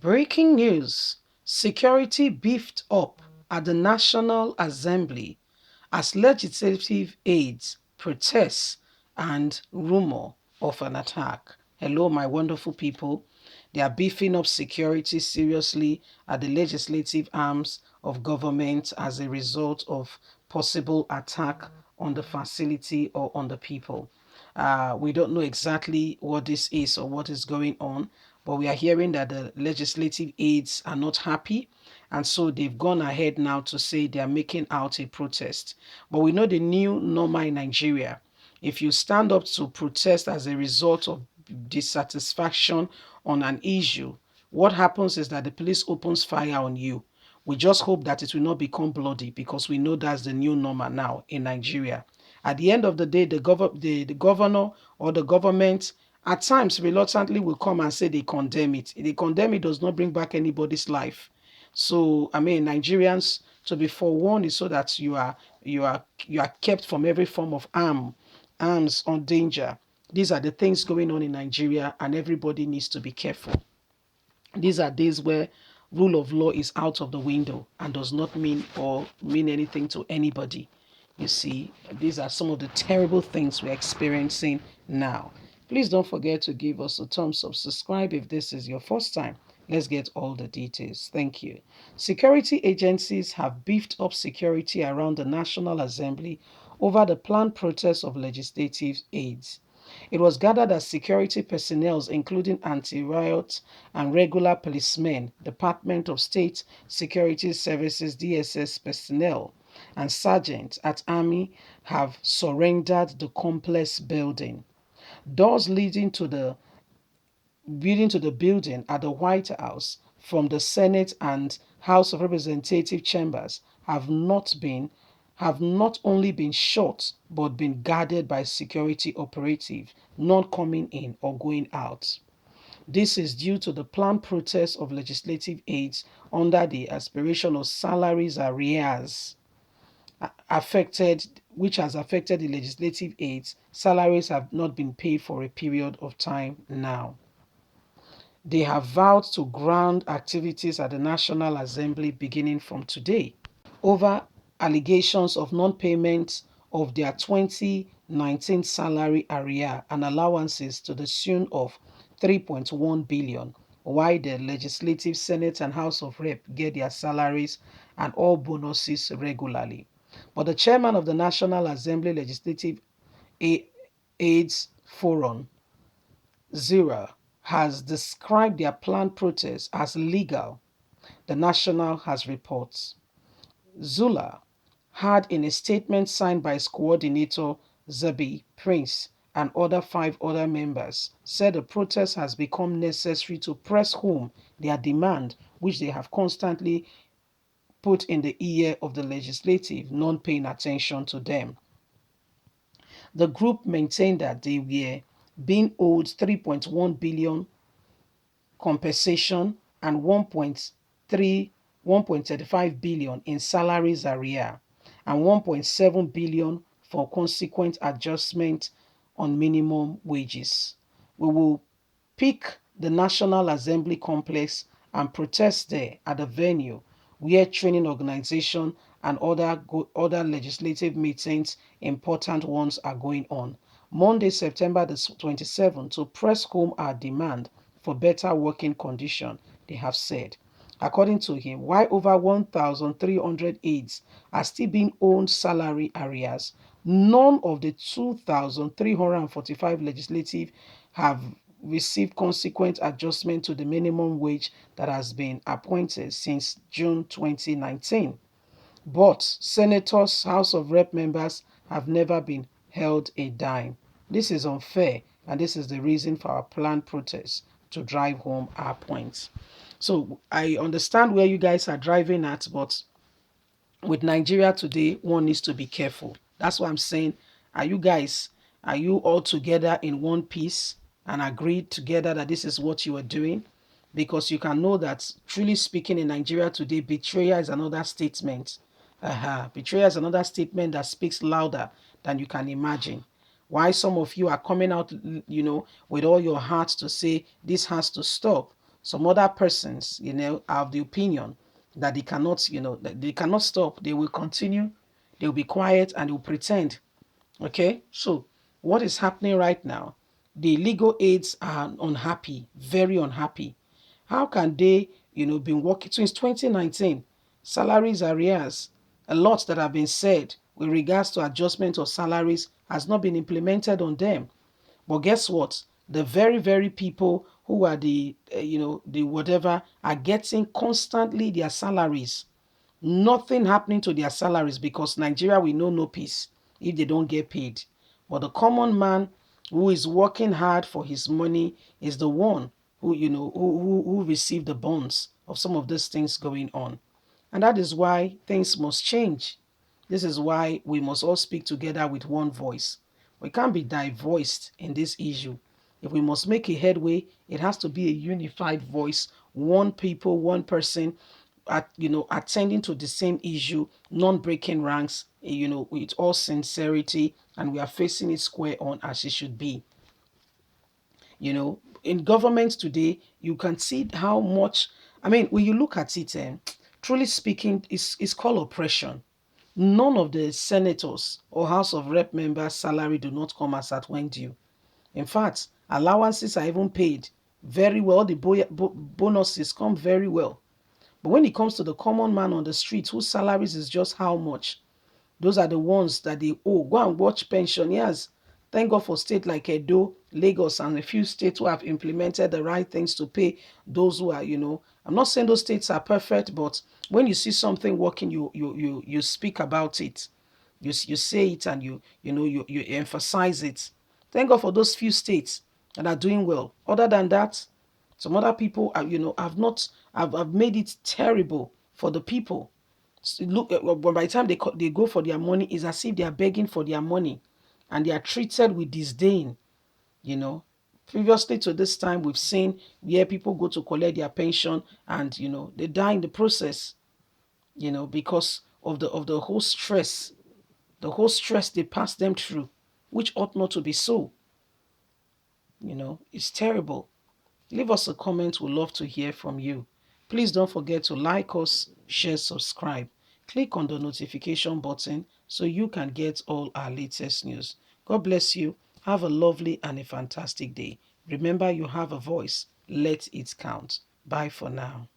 Breaking news. Security beefed up at the National Assembly as legislative aides protests and rumor of an attack. Hello, my wonderful people. They are beefing up security seriously at the legislative arms of government as a result of possible attack on the facility or on the people. We don't know exactly what this is or what is going on, but we are hearing that the legislative aides are not happy, and so they've gone ahead now to say they are making out a protest. But we know the new normal in Nigeria. If you stand up to protest as a result of dissatisfaction on an issue, what happens is that the police opens fire on you. We just hope that it will not become bloody because we know that's the new normal now in Nigeria. At the end of the day, the governor or the government at times reluctantly will come and say they condemn it. They condemn it does not bring back anybody's life. So I mean, Nigerians to be forewarned is so that you are kept from every form of arms or danger. These are the things going on in Nigeria, and everybody needs to be careful. These are days where rule of law is out of the window and does not mean anything to anybody. You see, these are some of the terrible things we're experiencing now. Please don't forget to give us a thumbs up, subscribe if this is your first time. Let's get all the details. Thank you. Security agencies have beefed up security around the National Assembly over the planned protest of legislative aides. It was gathered that security personnel, including anti-riot and regular policemen, Department of State Security Services DSS personnel, and sergeants at Army have surrendered the complex building. Doors leading to the building at the White House from the Senate and House of Representative chambers have not only been shut but been guarded by security operatives not coming in or going out. This is due to the planned protest of legislative aides under the aspiration of salaries arrears which has affected the legislative aides. Salaries have not been paid for a period of time now. They have vowed to ground activities at the National Assembly beginning from today over allegations of non-payment of their 2019 salary arrear and allowances to the tune of 3.1 billion, while the Legislative Senate and House of Rep get their salaries and all bonuses regularly. But the chairman of the National Assembly Legislative Aids Forum, Zira, has described their planned protest as legal. The National has reports. Zula had, in a statement signed by his coordinator Zabi Prince and five other members, said the protest has become necessary to press home their demand, which they have constantly put in the ear of the legislative, not paying attention to them. The group maintained that they were being owed 3.1 billion compensation and 1.35 billion in salaries arrear and 1.7 billion for consequent adjustment on minimum wages. We will pick the National Assembly complex and protest there at the venue where training organization and other legislative meetings, important ones, are going on. Monday, September the 27th, to press home our demand for better working condition, they have said. According to him, while over 1,300 aides are still being owed salary arrears, none of the 2,345 legislative have received consequent adjustment to the minimum wage that has been appointed since June 2019. But senators, House of Rep members have never been held a dime. This is unfair, and this is the reason for our planned protest to drive home our points. So I understand where you guys are driving at, but with Nigeria today, one needs to be careful. That's why I'm saying, are you all together in one piece and agreed together that this is what you are doing? Because you can know that, truly speaking, in Nigeria today, betrayal is another statement. Betrayal is another statement that speaks louder than you can imagine. Why some of you are coming out, with all your heart to say this has to stop. Some other persons, have the opinion that they cannot, that they cannot stop. They will continue. They will be quiet and they will pretend. Okay, so what is happening right now? The legal aids are unhappy, very unhappy. How can they, been working since 2019? Salaries arrears, a lot that have been said with regards to adjustment of salaries has not been implemented on them. But guess what? The very, very people who are the whatever are getting constantly their salaries. Nothing happening to their salaries because Nigeria will know no peace if they don't get paid. But the common man who is working hard for his money is the one who received the bonds of some of these things going on. And that is why things must change. This is why we must all speak together with one voice. We can't be divorced in this issue. If we must make a headway, it has to be a unified voice, one people, one person, attending to the same issue, non-breaking ranks, with all sincerity, and we are facing it square on as it should be. In government today, you can see how much, I mean, when you look at it, truly speaking, it's called oppression. None of the senators or House of Rep members' salary do not come as at when due. In fact, allowances are even paid very well. The bonuses come very well. But when it comes to the common man on the street whose salaries is just how much, those are the ones that they owe. Go and watch pensioners. Thank God for states like Edo, Lagos, and a few states who have implemented the right things to pay those who are, I'm not saying those states are perfect, but when you see something working, you speak about it. You say it and you emphasize it. Thank God for those few states that are doing well. Other than that, some other people are, have not have made it terrible for the people. Look, by the time they go for their money, it's as if they are begging for their money, and they are treated with disdain. You know, Previously to this time, we've seen where people go to collect their pension, and they die in the process. Because of the whole stress they pass them through, which ought not to be so. It's terrible. Leave us a comment. We'd love to hear from you. Please don't forget to like us, share, subscribe. Click on the notification button so you can get all our latest news. God bless you. Have a lovely and a fantastic day. Remember, you have a voice. Let it count. Bye for now.